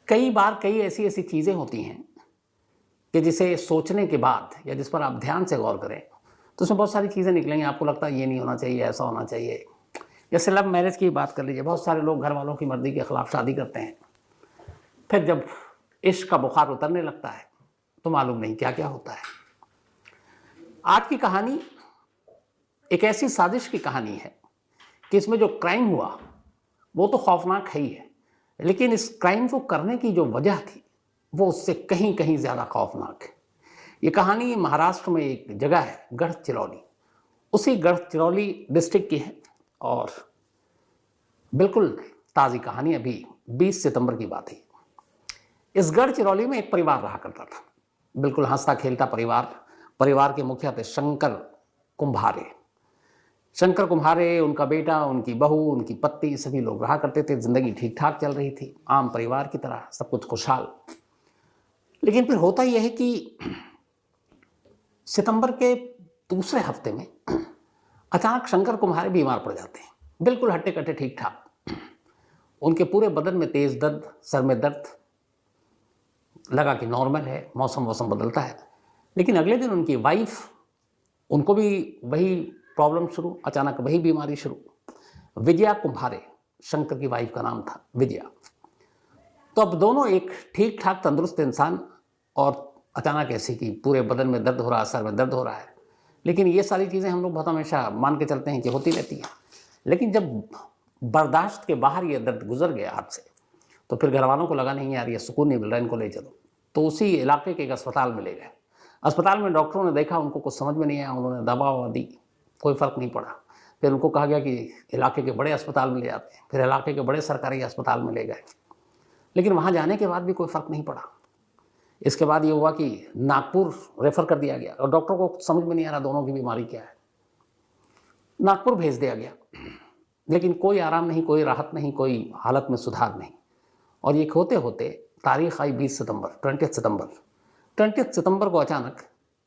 कई बार कई ऐसी ऐसी चीज़ें होती हैं कि जिसे सोचने के बाद या जिस पर आप ध्यान से गौर करें तो उसमें बहुत सारी चीज़ें निकलेंगी। आपको लगता है ये नहीं होना चाहिए, ऐसा होना चाहिए। जैसे लव मैरिज की बात कर लीजिए, बहुत सारे लोग घर वालों की मर्ज़ी के ख़िलाफ़ शादी करते हैं। फिर जब इश्क का बुखार उतरने लगता है तो मालूम नहीं क्या क्या होता है। आज की कहानी एक ऐसी साजिश की कहानी है कि इसमें जो क्राइम हुआ वो तो खौफनाक है ही है, लेकिन इस क्राइम को करने की जो वजह थी वो उससे कहीं कहीं ज़्यादा खौफनाक है। ये कहानी महाराष्ट्र में एक जगह है गढ़चिरौली, उसी गढ़चिरौली डिस्ट्रिक्ट की है और बिल्कुल ताज़ी कहानी, अभी 20 सितंबर की बात है। इस गढ़चिरौली में एक परिवार रहा करता था, बिल्कुल हंसता खेलता परिवार। परिवार के मुखिया थे शंकर कुम्हारे। शंकर कुम्हारे, उनका बेटा, उनकी बहू, उनकी पत्नी, सभी लोग रहा करते थे। जिंदगी ठीक ठाक चल रही थी, आम परिवार की तरह, सब कुछ खुशहाल। लेकिन फिर होता यह है कि सितंबर के दूसरे हफ्ते में अचानक शंकर कुम्हारे बीमार पड़ जाते हैं, बिल्कुल हट्टे कट्टे ठीक ठाक। उनके पूरे बदन में तेज दर्द, सर में दर्द, लगा कि नॉर्मल है, मौसम बदलता है। लेकिन अगले दिन उनकी वाइफ, उनको भी वही प्रॉब्लम शुरू, अचानक वही बीमारी शुरू। विजया कुम्हारे, शंकर की वाइफ का नाम था विजया। तो अब दोनों एक ठीक ठाक तंदुरुस्त इंसान और अचानक ऐसी कि पूरे बदन में दर्द हो रहा है, सर में दर्द हो रहा है। लेकिन ये सारी चीज़ें हम लोग बहुत हमेशा मान के चलते हैं कि होती रहती हैं। लेकिन जब बर्दाश्त के बाहर ये दर्द गुजर गया हाथ से, तो फिर घर वालों को लगा नहीं यार ये सुकून नहीं मिल रहा, इनको ले चलो। तो उसी इलाके के एक अस्पताल में ले गए। अस्पताल में डॉक्टरों ने देखा, उनको कुछ समझ में नहीं आया, उन्होंने दवा ववा दी, कोई फ़र्क नहीं पड़ा। फिर उनको कहा गया कि इलाके के बड़े अस्पताल में ले जाते हैं। फिर इलाके के बड़े सरकारी अस्पताल में ले गए, लेकिन वहाँ जाने के बाद भी कोई फ़र्क नहीं पड़ा। इसके बाद ये हुआ कि नागपुर रेफ़र कर दिया गया और डॉक्टर को समझ में नहीं आ रहा दोनों की बीमारी क्या है। नागपुर भेज दिया गया, लेकिन कोई आराम नहीं, कोई राहत नहीं, कोई हालत में सुधार नहीं। और ये होते होते तारीख आई 20 सितंबर, 20 सितंबर को अचानक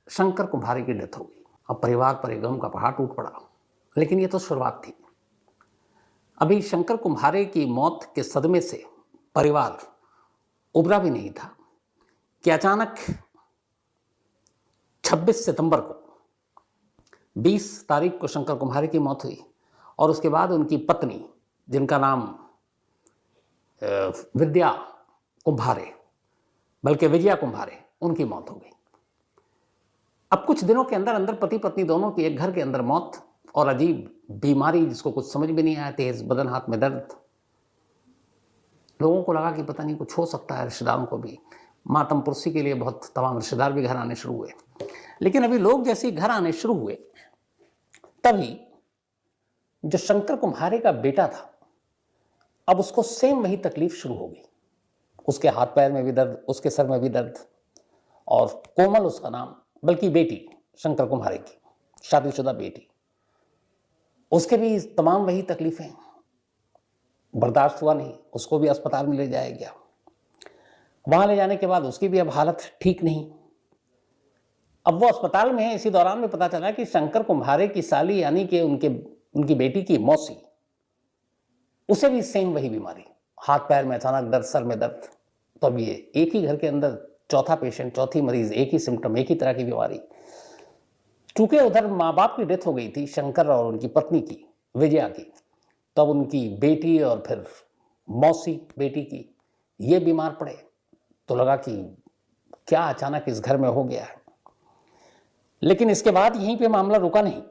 शंकर कुम्हारे की डेथ हो गई। अब परिवार पर एक गम का पहाड़ टूट पड़ा। लेकिन ये तो शुरुआत थी। अभी शंकर कुम्हारे की मौत के सदमे से परिवार उबरा भी नहीं था कि अचानक 26 सितंबर को, 20 तारीख को शंकर कुम्हारे की मौत हुई और उसके बाद उनकी पत्नी, जिनका नाम विद्या कुम्हारे, बल्कि विजया कुम्हारे, उनकी मौत हो गई। अब कुछ दिनों के अंदर अंदर पति पत्नी दोनों की एक घर के अंदर मौत और अजीब बीमारी जिसको कुछ समझ में नहीं आया, तेज बदन, हाथ में दर्द। लोगों को लगा कि पता नहीं कुछ हो सकता है। रिश्तेदारों को भी, मातम पुरसी के लिए बहुत तमाम रिश्तेदार भी घर आने शुरू हुए। लेकिन अभी लोग जैसे ही घर आने शुरू हुए, तभी जो शंकर कुम्हारे का बेटा था, अब उसको सेम वही तकलीफ शुरू हो गई। उसके हाथ पैर में भी दर्द, उसके सर में भी दर्द, और कोमल उसका नाम, बल्कि बेटी शंकर कुम्हारे की, शादीशुदा बेटी, उसके भी तमाम वही तकलीफें। बर्दाश्त हुआ नहीं, उसको भी अस्पताल में ले जाया गया। वहां ले जाने के बाद उसकी भी अब हालत ठीक नहीं। अब वो अस्पताल में है, इसी दौरान में पता चला कि शंकर कुम्हारे की साली, यानी कि उनकी बेटी की मौसी, उसे भी सेम वही बीमारी, हाथ पैर में अचानक दर्द, सर में दर्द। तो अब ये एक ही घर के अंदर चौथा पेशेंट, चौथी मरीज, एक ही सिम्टम, एक ही तरह की बीमारी। चूंकि उधर माँ बाप की डेथ हो गई थी, शंकर और उनकी पत्नी की, विजया की, तब उनकी बेटी और फिर मौसी बेटी की ये बीमार पड़े। तो लगा कि क्या अचानक इस घर में हो गया है। लेकिन इसके बाद यहीं पे मामला रुका नहीं।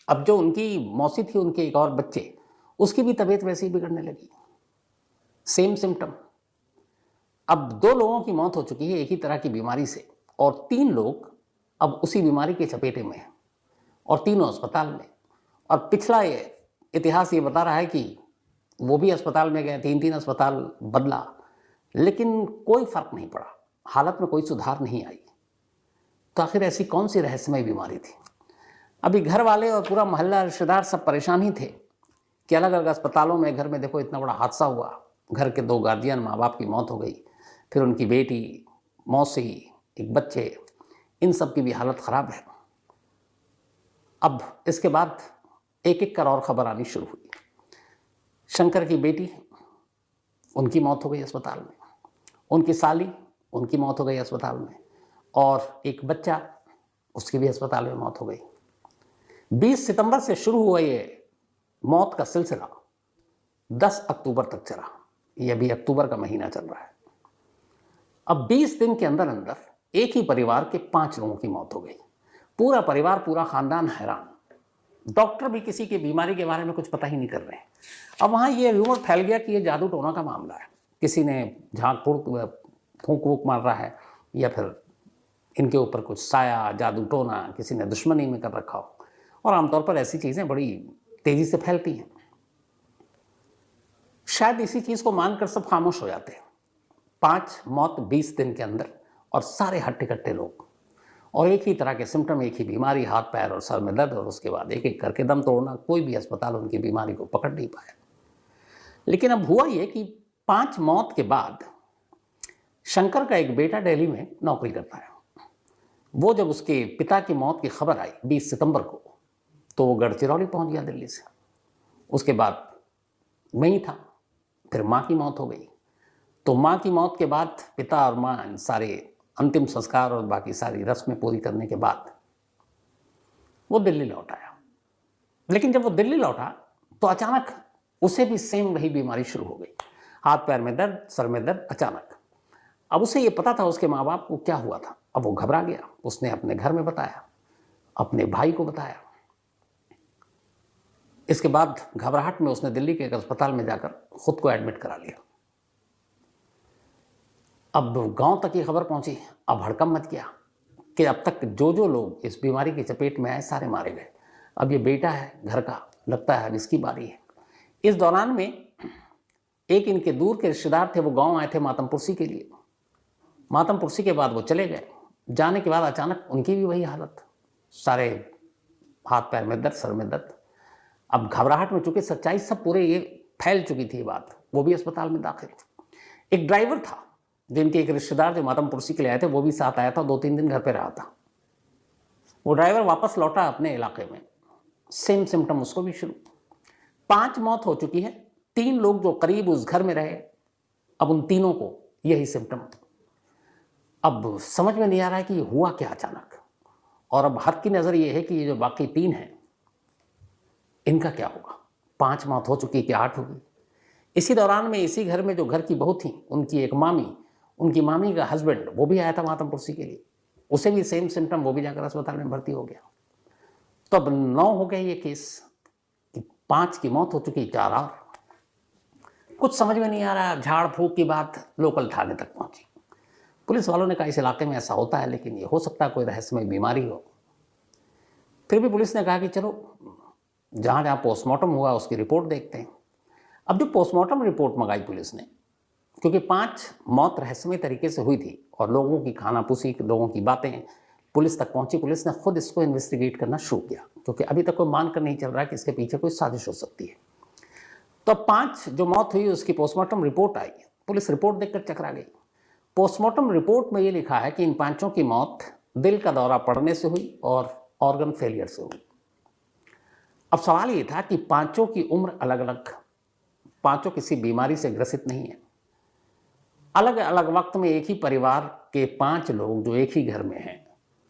अब जो उनकी मौसी थी, उनके एक और बच्चे, उसकी भी तबीयत वैसे ही बिगड़ने लगी, सेम सिम्टम। अब 2 लोगों की मौत हो चुकी है एक ही तरह की बीमारी से, और 3 लोग अब उसी बीमारी के चपेटे में हैं और तीनों अस्पताल में। और पिछला इतिहास ये बता रहा है कि वो भी अस्पताल में गए, 3 अस्पताल बदला, लेकिन कोई फर्क नहीं पड़ा, हालत में कोई सुधार नहीं आई। तो आखिर ऐसी कौन सी रहस्यमय बीमारी थी। अभी घर वाले और पूरा मोहल्ला, रिश्तेदार सब परेशान ही थे कि अलग अलग अस्पतालों में, घर में देखो इतना बड़ा हादसा हुआ, घर के 2 गार्जियन, माँ बाप की मौत हो गई, फिर उनकी बेटी, मौसी, एक बच्चे, इन सब की भी हालत ख़राब है। अब इसके बाद एक एक कर और ख़बर आनी शुरू हुई। शंकर की बेटी, उनकी मौत हो गई अस्पताल में। उनकी साली, उनकी मौत हो गई अस्पताल में, और एक बच्चा, उसकी भी अस्पताल में मौत हो गई। 20 सितंबर से शुरू हुआ ये मौत का सिलसिला 10 अक्टूबर तक चला। ये अभी अक्टूबर का महीना चल रहा है। अब 20 दिन के अंदर अंदर एक ही परिवार के 5 लोगों की मौत हो गई। पूरा परिवार, पूरा खानदान हैरान। डॉक्टर भी किसी की बीमारी के बारे में कुछ पता ही नहीं कर रहे हैं। अब वहाँ ये र्यूमर फैल गया कि ये जादू टोना का मामला है, किसी ने झाँक फूंक वूक मार रहा है, या फिर इनके ऊपर कुछ साया, जादू टोना किसी ने दुश्मनी में कर रखा हो। और आमतौर पर ऐसी चीज़ें बड़ी तेज़ी से फैलती हैं। शायद इसी चीज़ को मानकर सब खामोश हो जाते हैं। 5 मौत 20 दिन के अंदर, और सारे हट्टे-कट्टे लोग, और एक ही तरह के सिम्टम, एक ही बीमारी, हाथ पैर और सर में दर्द, और उसके बाद एक एक करके दम तोड़ना। कोई भी अस्पताल उनकी बीमारी को पकड़ नहीं पाया। लेकिन अब हुआ ये कि 5 मौत के बाद शंकर का एक बेटा दिल्ली में नौकरी करता है। वो जब उसके पिता की मौत की खबर आई 20 सितंबर को, तो वो गढ़चिरौली पहुंच गया दिल्ली से। उसके बाद वहीं था। फिर माँ की मौत हो गई। तो माँ की मौत के बाद पिता और माँ सारे अंतिम संस्कार और बाकी सारी रस्में पूरी करने के बाद वो दिल्ली लौट आया। लेकिन जब वो दिल्ली लौटा तो अचानक उसे भी सेम वही बीमारी शुरू हो गई। हाथ पैर में दर्द, सर में दर्द, अचानक। अब उसे ये पता था उसके माँ बाप को क्या हुआ था। अब वो घबरा गया। उसने अपने घर में बताया, अपने भाई को बताया। इसके बाद घबराहट में उसने दिल्ली के एक अस्पताल में जाकर खुद को एडमिट करा लिया। अब गांव तक ये खबर पहुंची। अब हड़कंप मच गया कि अब तक जो जो लोग इस बीमारी की चपेट में आए सारे मारे गए। अब ये बेटा है घर का, लगता है अब इसकी बारी है। इस दौरान में एक इनके दूर के रिश्तेदार थे, वो गांव आए थे मातमपुरसी के लिए। मातमपुरसी के बाद वो चले गए। जाने के बाद अचानक उनकी भी वही हालत, सारे हाथ पैर में दर्द, सर में दर्द। अब घबराहट में चूंकि सच्चाई सब पूरे ये फैल चुकी थी ये बात, वो भी अस्पताल में दाखिल। एक ड्राइवर था जिनके एक रिश्तेदार जो मातमपुरसी के लिए आए थे, वो भी साथ आया था। 2-3 दिन घर पे रहा था। वो ड्राइवर वापस लौटा अपने इलाके में, सेम सिम्टम उसको भी शुरू। 5 मौत हो चुकी है। 3 लोग जो करीब उस घर में रहे, अब उन तीनों को यही सिम्टम। अब समझ में नहीं आ रहा है कि ये हुआ क्या अचानक। और अब हर की नज़र ये है कि ये जो बाकी 3 हैं इनका क्या होगा। 5 मौत हो चुकी, क्या 8 होगी। इसी दौरान में इसी घर में जो घर की बहू थी, उनकी एक मामी, उनकी मामी का हस्बैंड, वो भी आया था मातमपुरसी के लिए। उसे भी सेम सिम्टम, वो भी जाकर अस्पताल में भर्ती हो गया। तो अब 9 हो गए ये केस कि 5 की मौत हो चुकी, 4 और। कुछ समझ में नहीं आ रहा। झाड़ फूक की बात लोकल थाने तक पहुंची। पुलिस वालों ने कहा इस इलाके में ऐसा होता है, लेकिन ये हो सकता है कोई रहस्यमय बीमारी हो। फिर भी पुलिस ने कहा कि चलो जहाँ जहाँ पोस्टमार्टम हुआ उसकी रिपोर्ट देखते हैं। अब जो पोस्टमार्टम रिपोर्ट मंगाई पुलिस ने, क्योंकि 5 मौत रहस्यमय तरीके से हुई थी और लोगों की खानापुसी, लोगों की बातें पुलिस तक पहुंची। पुलिस ने खुद इसको इन्वेस्टिगेट करना शुरू किया, क्योंकि अभी तक कोई मानकर नहीं चल रहा कि इसके पीछे कोई साजिश हो सकती है। तो 5 जो मौत हुई उसकी पोस्टमार्टम रिपोर्ट आई। पुलिस रिपोर्ट देखकर चकरा गई। पोस्टमार्टम रिपोर्ट में ये लिखा है कि इन 5 की मौत दिल का दौरा पड़ने से हुई और ऑर्गन फेलियर से हुई। अब सवाल ये था कि 5 की उम्र अलग अलग, 5 किसी बीमारी से ग्रसित नहीं है। अलग अलग वक्त में एक ही परिवार के 5 लोग जो एक ही घर में हैं,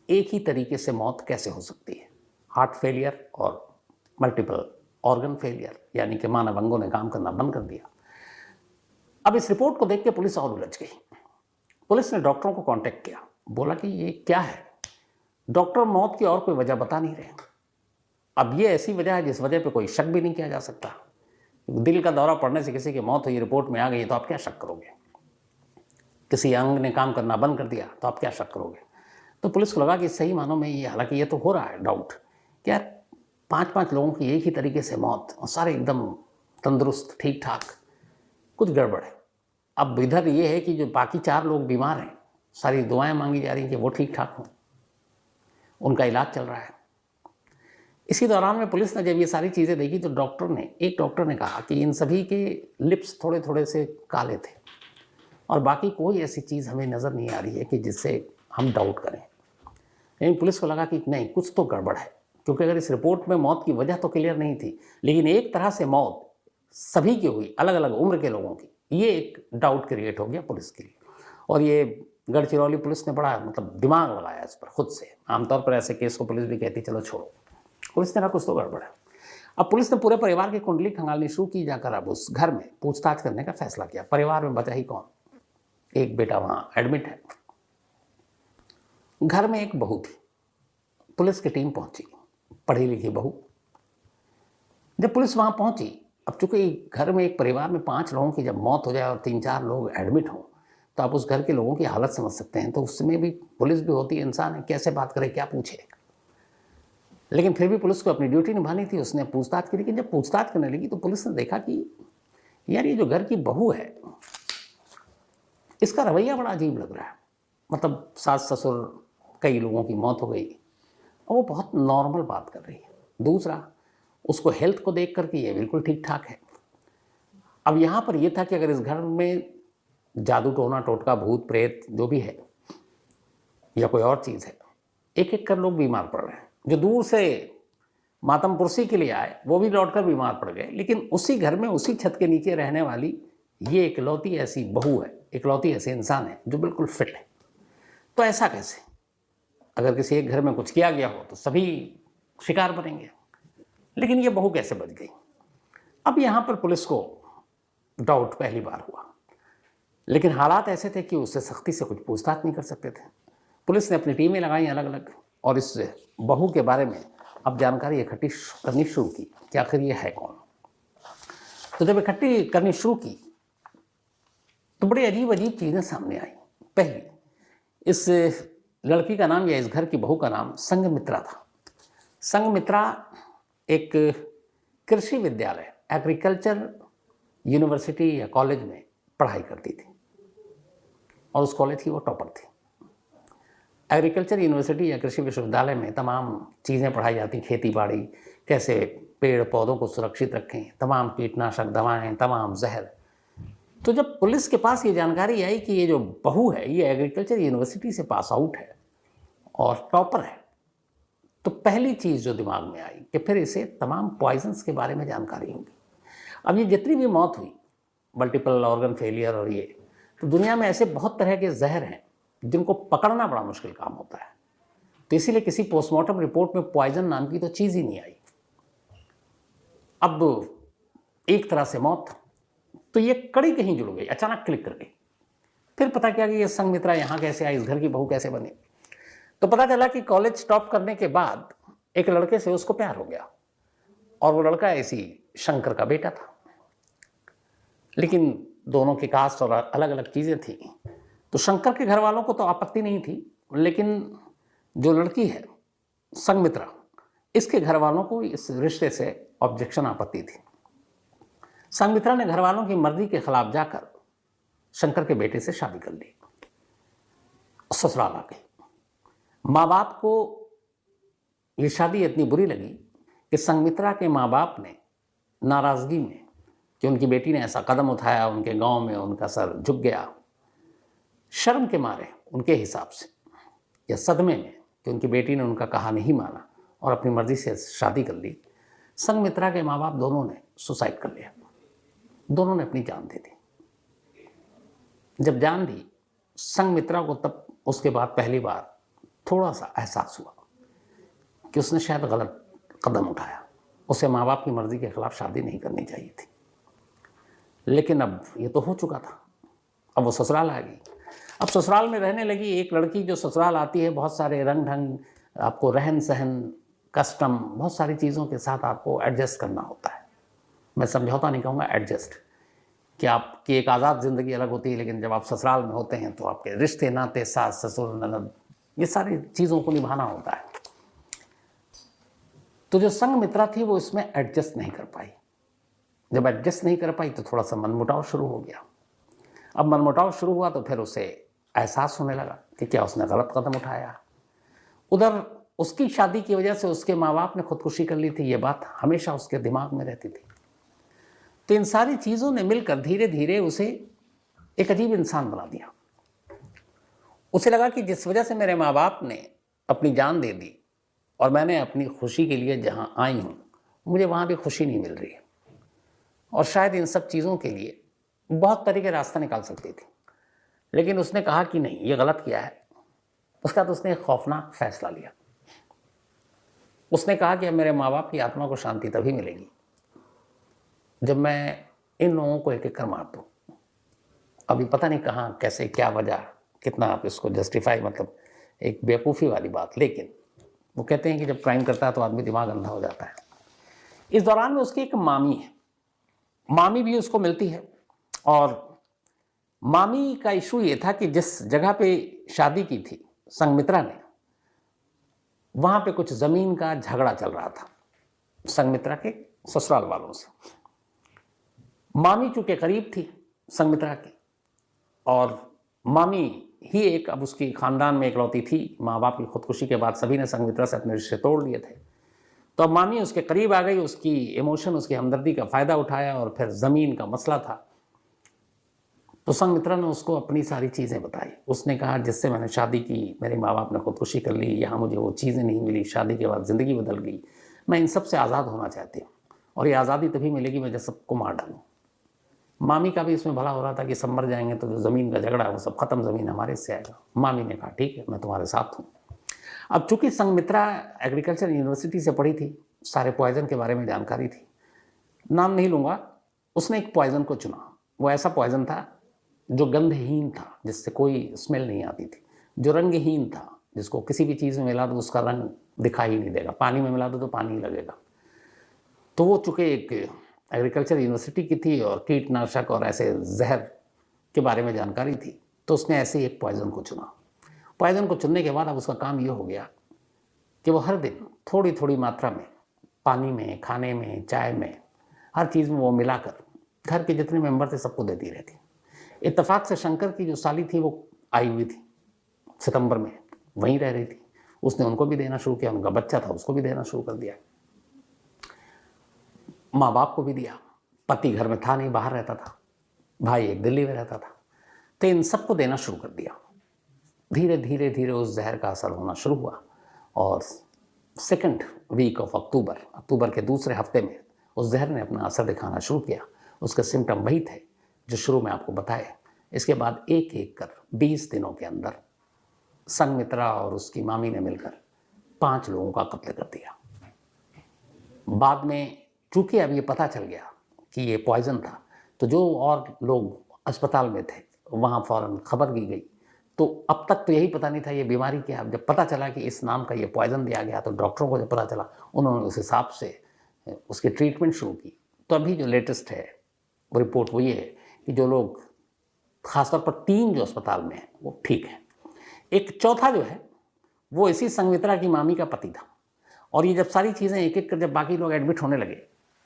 एक ही तरीके से मौत कैसे हो सकती है। हार्ट फेलियर और मल्टीपल ऑर्गन फेलियर, यानी कि मानव अंगों ने काम करना बंद कर दिया। अब इस रिपोर्ट को देख के पुलिस और उलझ गई। पुलिस ने डॉक्टरों को कांटेक्ट किया, बोला कि ये क्या है। डॉक्टर मौत की और कोई वजह बता नहीं रहे। अब ये ऐसी वजह है जिस वजह पे कोई शक भी नहीं किया जा सकता। दिल का दौरा पड़ने से किसी की मौत हुई, रिपोर्ट में आ गई, तो आप क्या शक करोगे। किसी अंग ने काम करना बंद कर दिया तो आप क्या शक करोगे। तो पुलिस को लगा कि सही मानों में ये, हालांकि ये तो हो रहा है डाउट कि यार 5 लोगों की एक ही तरीके से मौत और सारे एकदम तंदुरुस्त, ठीक ठाक, कुछ गड़बड़ है। अब इधर ये है कि जो बाकी 4 लोग बीमार हैं, सारी दुआएं मांगी जा रही हैं कि वो ठीक ठाक हों, उनका इलाज चल रहा है। इसी दौरान में पुलिस ने जब ये सारी चीज़ें देखी तो एक डॉक्टर ने कहा कि इन सभी के लिप्स थोड़े थोड़े से काले थे और बाकी कोई ऐसी चीज़ हमें नज़र नहीं आ रही है कि जिससे हम डाउट करें। लेकिन पुलिस को लगा कि नहीं, कुछ तो गड़बड़ है, क्योंकि अगर इस रिपोर्ट में मौत की वजह तो क्लियर नहीं थी, लेकिन एक तरह से मौत सभी की हुई, अलग अलग उम्र के लोगों की, ये एक डाउट क्रिएट हो गया पुलिस के लिए। और ये गढ़चिरौली पुलिस ने बड़ा मतलब दिमाग लगाया इस पर खुद से। आमतौर पर ऐसे केस को पुलिस भी कहती चलो छोड़ो, पुलिस ने कहा कुछ तो गड़बड़ है। अब पुलिस ने पूरे परिवार की कुंडली खंगालनी शुरू की जाकर अब उस घर में पूछताछ करने का फैसला किया। परिवार में बचा ही कौन, एक बेटा वहाँ एडमिट है, घर में एक बहू थी। पुलिस की टीम पहुंची, पढ़ी लिखी बहू। जब पुलिस वहां पहुंची, अब चूंकि घर में एक परिवार में 5 लोगों की जब मौत हो जाए और 3-4 लोग एडमिट हों, तो आप उस घर के लोगों की हालत समझ सकते हैं। तो उसमें भी पुलिस भी होती है, इंसान है, कैसे बात करे, क्या पूछे। लेकिन फिर भी पुलिस को अपनी ड्यूटी निभानी थी, उसने पूछताछ की। लेकिन जब पूछताछ करने लगी तो पुलिस ने देखा कि यार ये जो घर की बहू है, इसका रवैया बड़ा अजीब लग रहा है। मतलब सास ससुर, कई लोगों की मौत हो गई और वो बहुत नॉर्मल बात कर रही है। दूसरा, उसको हेल्थ को देख करके ये बिल्कुल ठीक ठाक है। अब यहाँ पर यह था कि अगर इस घर में जादू टोना टोटका भूत प्रेत जो भी है या कोई और चीज़ है, एक एक कर लोग बीमार पड़ रहे हैं। जो दूर से मातम पुरसी के लिए आए वो भी लौटकर बीमार पड़ गए। लेकिन उसी घर में उसी छत के नीचे रहने वाली ये इकलौती ऐसी बहू है, इकलौती ऐसे इंसान है जो बिल्कुल फिट है। तो ऐसा कैसे? अगर किसी एक घर में कुछ किया गया हो तो सभी शिकार बनेंगे, लेकिन ये बहू कैसे बच गई? अब यहाँ पर पुलिस को डाउट पहली बार हुआ, लेकिन हालात ऐसे थे कि उससे सख्ती से कुछ पूछताछ नहीं कर सकते थे। पुलिस ने अपनी टीमें लगाई अलग अलग और इस बहू के बारे में अब जानकारी इकट्ठी करनी शुरू की कि आखिर ये है कौन। तो जब इकट्ठी करनी शुरू की तो बड़ी अजीब अजीब चीज़ें सामने आई। पहली, इस लड़की का नाम या इस घर की बहू का नाम संघमित्रा था। संघमित्रा एक कृषि विद्यालय, एग्रीकल्चर यूनिवर्सिटी या कॉलेज में पढ़ाई करती थी और उस कॉलेज की वो टॉपर थी। एग्रीकल्चर यूनिवर्सिटी या कृषि विश्वविद्यालय में तमाम चीज़ें पढ़ाई जाती, खेती बाड़ी, कैसे पेड़ पौधों को सुरक्षित रखें, तमाम कीटनाशक दवाएं, तमाम जहर। तो जब पुलिस के पास ये जानकारी आई कि ये जो बहू है ये एग्रीकल्चर यूनिवर्सिटी से पास आउट है और टॉपर है, तो पहली चीज़ जो दिमाग में आई कि फिर इसे तमाम पॉइजन्स के बारे में जानकारी होगी। अब ये जितनी भी मौत हुई, मल्टीपल ऑर्गन फेलियर और ये, तो दुनिया में ऐसे बहुत तरह के जहर हैं जिनको पकड़ना बड़ा मुश्किल काम होता है। तो इसीलिए किसी पोस्टमार्टम रिपोर्ट में पॉइजन नाम की तो चीज़ ही नहीं आई। अब एक तरह से मौत, तो ये कड़ी कहीं जुड़ गई, अचानक क्लिक कर गई। फिर पता क्या कि ये संघमित्रा यहाँ कैसे आई, इस घर की बहू कैसे बनी। तो पता चला कि कॉलेज टॉप करने के बाद एक लड़के से उसको प्यार हो गया और वो लड़का ऐसी शंकर का बेटा था। लेकिन दोनों की कास्ट और अलग अलग चीज़ें थी, तो शंकर के घर वालों को तो आपत्ति नहीं थी, लेकिन जो लड़की है संघमित्रा, इसके घर वालों को इस रिश्ते से ऑब्जेक्शन, आपत्ति थी। संघमित्रा ने घर वालों की मर्जी के खिलाफ जाकर शंकर के बेटे से शादी कर ली, ससुराल आ गई। माँ बाप को ये शादी इतनी बुरी लगी कि संघमित्रा के माँ बाप ने नाराज़गी में कि उनकी बेटी ने ऐसा कदम उठाया, उनके गांव में उनका सर झुक गया, शर्म के मारे उनके हिसाब से या सदमे में कि उनकी बेटी ने उनका कहा नहीं माना और अपनी मर्जी से शादी कर ली, संघमित्रा के माँ बाप दोनों ने सुसाइड कर लिया। दोनों ने अपनी जान दे दी। जब जान दी संघमित्रा को, तब उसके बाद पहली बार थोड़ा सा एहसास हुआ कि उसने शायद गलत कदम उठाया। उसे माँ बाप की मर्जी के खिलाफ शादी नहीं करनी चाहिए थी। लेकिन अब ये तो हो चुका था, अब वो ससुराल आ गई। अब ससुराल में रहने लगी। एक लड़की जो ससुराल आती है, बहुत सारे रंग ढंग, आपको रहन सहन, कस्टम, बहुत सारी चीज़ों के साथ आपको एडजस्ट करना होता है। मैं समझौता नहीं कहूँगा, एडजस्ट, कि आपकी एक आज़ाद ज़िंदगी अलग होती है, लेकिन जब आप ससुराल में होते हैं तो आपके रिश्ते नाते, सास ससुर ननद, ये सारी चीज़ों को निभाना होता है। तो जो संघमित्रा थी वो इसमें एडजस्ट नहीं कर पाई। जब एडजस्ट नहीं कर पाई तो थोड़ा सा मनमुटाव शुरू हो गया। अब मनमुटाव शुरू हुआ तो फिर उसे एहसास होने लगा कि क्या उसने गलत कदम उठाया। उधर उसकी शादी की वजह से उसके माँ बाप ने खुदकुशी कर ली थी, ये बात हमेशा उसके दिमाग में रहती थी। तो इन सारी चीज़ों ने मिलकर धीरे धीरे उसे एक अजीब इंसान बना दिया। उसे लगा कि जिस वजह से मेरे माँ बाप ने अपनी जान दे दी और मैंने अपनी खुशी के लिए जहाँ आई हूँ, मुझे वहाँ भी खुशी नहीं मिल रही है, और शायद इन सब चीज़ों के लिए बहुत तरीके रास्ता निकाल सकती थी। लेकिन उसने कहा कि नहीं, ये गलत किया है। उसके बाद उसने एक खौफनाक फैसला लिया। उसने कहा कि अब मेरे माँ बाप की आत्मा को शांति तभी मिलेगी जब मैं इन लोगों को एक एक कर मार दूँ। अभी पता नहीं कहाँ, कैसे, क्या वजह, कितना आप इसको जस्टिफाई, मतलब एक बेवकूफ़ी वाली बात, लेकिन वो कहते हैं कि जब क्राइम करता है तो आदमी दिमाग अंधा हो जाता है। इस दौरान में उसकी एक मामी है, मामी भी उसको मिलती है, और मामी का इशू ये था कि जिस जगह पे शादी की थी संघमित्रा ने, वहाँ पे कुछ ज़मीन का झगड़ा चल रहा था संघमित्रा के ससुराल वालों से। मामी चूँकि करीब थी संघमित्रा के, और मामी ही एक, अब उसकी खानदान में इकलौती थी। माँ बाप की खुदकुशी के बाद सभी ने संघमित्रा से अपने रिश्ते तोड़ लिए थे, तो अब मामी उसके करीब आ गई, उसकी इमोशन, उसकी हमदर्दी का फ़ायदा उठाया, और फिर ज़मीन का मसला था। तो संघमित्रा ने उसको अपनी सारी चीज़ें बताई। उसने कहा जिससे मैंने शादी की, मेरे माँ बाप ने खुदकुशी कर ली, यहाँ मुझे वो चीज़ें नहीं मिली, शादी के बाद ज़िंदगी बदल गई, मैं इन सब से आज़ाद होना चाहती हूँ, और ये आज़ादी तभी मिलेगी मैं जब सबको मार डालूँ। मामी का भी इसमें भला हो रहा था कि सब मर जाएंगे तो जो ज़मीन का झगड़ा है वो सब खत्म, ज़मीन हमारे से आएगा। मामी ने कहा ठीक है, मैं तुम्हारे साथ हूँ। अब चूंकि संघमित्रा एग्रीकल्चर यूनिवर्सिटी से पढ़ी थी, सारे पॉइजन के बारे में जानकारी थी, नाम नहीं लूँगा, उसने एक पॉइजन को चुना। वो ऐसा पॉइजन था जो गंधहीन था, जिससे कोई स्मेल नहीं आती थी, जो रंगहीन था, जिसको किसी भी चीज़ में मिला दो उसका रंग दिखाई ही नहीं देगा, पानी में मिला दो तो पानी ही लगेगा। तो वो चूँकि एक एग्रीकल्चर यूनिवर्सिटी की थी और कीटनाशक और ऐसे जहर के बारे में जानकारी थी, तो उसने ऐसे ही एक पॉइजन को चुना। पॉइजन को चुनने के बाद अब उसका काम ये हो गया कि वो हर दिन थोड़ी थोड़ी मात्रा में पानी में, खाने में, चाय में, हर चीज़ में वो मिलाकर घर के जितने मेंबर थे सबको देती रहती। इत्तेफाक से शंकर की जो साली थी वो आई हुई थी सितंबर में, वहीं रह रही थी, उसने उनको भी देना शुरू किया, उनका बच्चा था उसको भी देना शुरू कर दिया, माँ बाप को भी दिया। पति घर में था नहीं, बाहर रहता था, भाई एक दिल्ली में रहता था, तो इन सबको देना शुरू कर दिया। धीरे धीरे धीरे उस जहर का असर होना शुरू हुआ, और सेकंड वीक ऑफ अक्टूबर के दूसरे हफ्ते में उस जहर ने अपना असर दिखाना शुरू किया। उसके सिम्टम वही थे जो शुरू में आपको बताए। इसके बाद एक एक कर 20 दिनों के अंदर संघमित्रा और उसकी मामी ने मिलकर 5 लोगों का कत्ल कर दिया। बाद में चूंकि अब ये पता चल गया कि ये पॉइजन था, तो जो और लोग अस्पताल में थे वहाँ फ़ौरन खबर की गई। तो अब तक तो यही पता नहीं था ये बीमारी क्या है। जब पता चला कि इस नाम का ये पॉइजन दिया गया, तो डॉक्टरों को जब पता चला, उन्होंने उस हिसाब से उसकी ट्रीटमेंट शुरू की। तो अभी जो लेटेस्ट है वो रिपोर्ट वो ये है कि जो लोग, खासतौर पर 3 जो अस्पताल में हैं वो ठीक है। एक चौथा जो है वो इसी संघमित्रा की मामी का पति था। और ये जब सारी चीज़ें एक एक कर जब बाकी लोग एडमिट होने लगे,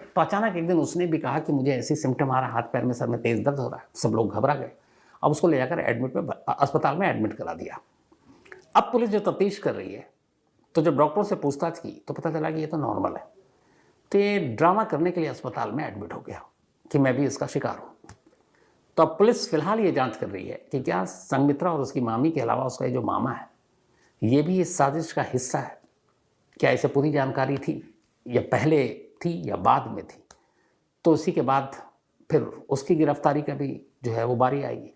तो अचानक एक दिन उसने भी कहा कि मुझे ऐसी सिम्टम आ रहा है, हाथ पैर में, सर में तेज़ दर्द हो रहा है। सब लोग घबरा गए। अब उसको ले जाकर अस्पताल में एडमिट करा दिया। अब पुलिस जो तफ्तीश कर रही है, तो जब डॉक्टरों से पूछताछ की तो पता चला कि ये तो नॉर्मल है। तो ये ड्रामा करने के लिए अस्पताल में एडमिट हो गया कि मैं भी इसका शिकार हूँ। तो अब पुलिस फिलहाल ये जांच कर रही है कि क्या संघमित्रा और उसकी मामी के अलावा उसका ये जो मामा है, ये भी इस साजिश का हिस्सा है। क्या इसे पूरी जानकारी थी, या पहले थी या बाद में थी। तो इसी के बाद फिर उसकी गिरफ्तारी का भी जो है वो बारी आएगी।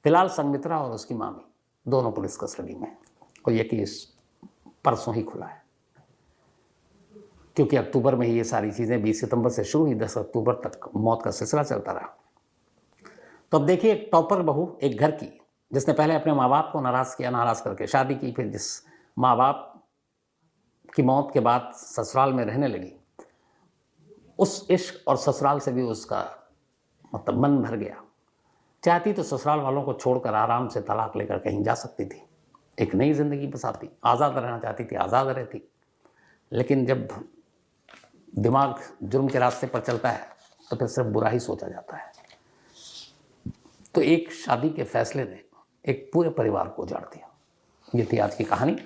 फिलहाल संघमित्रा और उसकी मामी दोनों पुलिस कस्टडी में, और ये केस परसों ही खुला है, क्योंकि अक्टूबर में ही ये सारी चीज़ें 20 सितंबर से शुरू हुई, 10 अक्टूबर तक मौत का सिलसिला चलता रहा। तो अब देखिए, एक टॉपर बहू एक घर की, जिसने पहले अपने माँ बाप को नाराज़ करके शादी की, फिर जिस माँ बाप की मौत के बाद ससुराल में रहने लगी, उस इश्क और ससुराल से भी उसका मतलब मन भर गया। चाहती तो ससुराल वालों को छोड़कर आराम से तलाक लेकर कहीं जा सकती थी, एक नई ज़िंदगी बसाती, आज़ाद रहना चाहती थी, आज़ाद रहती। लेकिन जब दिमाग जुर्म के रास्ते पर चलता है तो फिर सिर्फ बुरा ही सोचा जाता है। तो एक शादी के फैसले ने एक पूरे परिवार को उजाड़ दिया। ये थी आज की कहानी।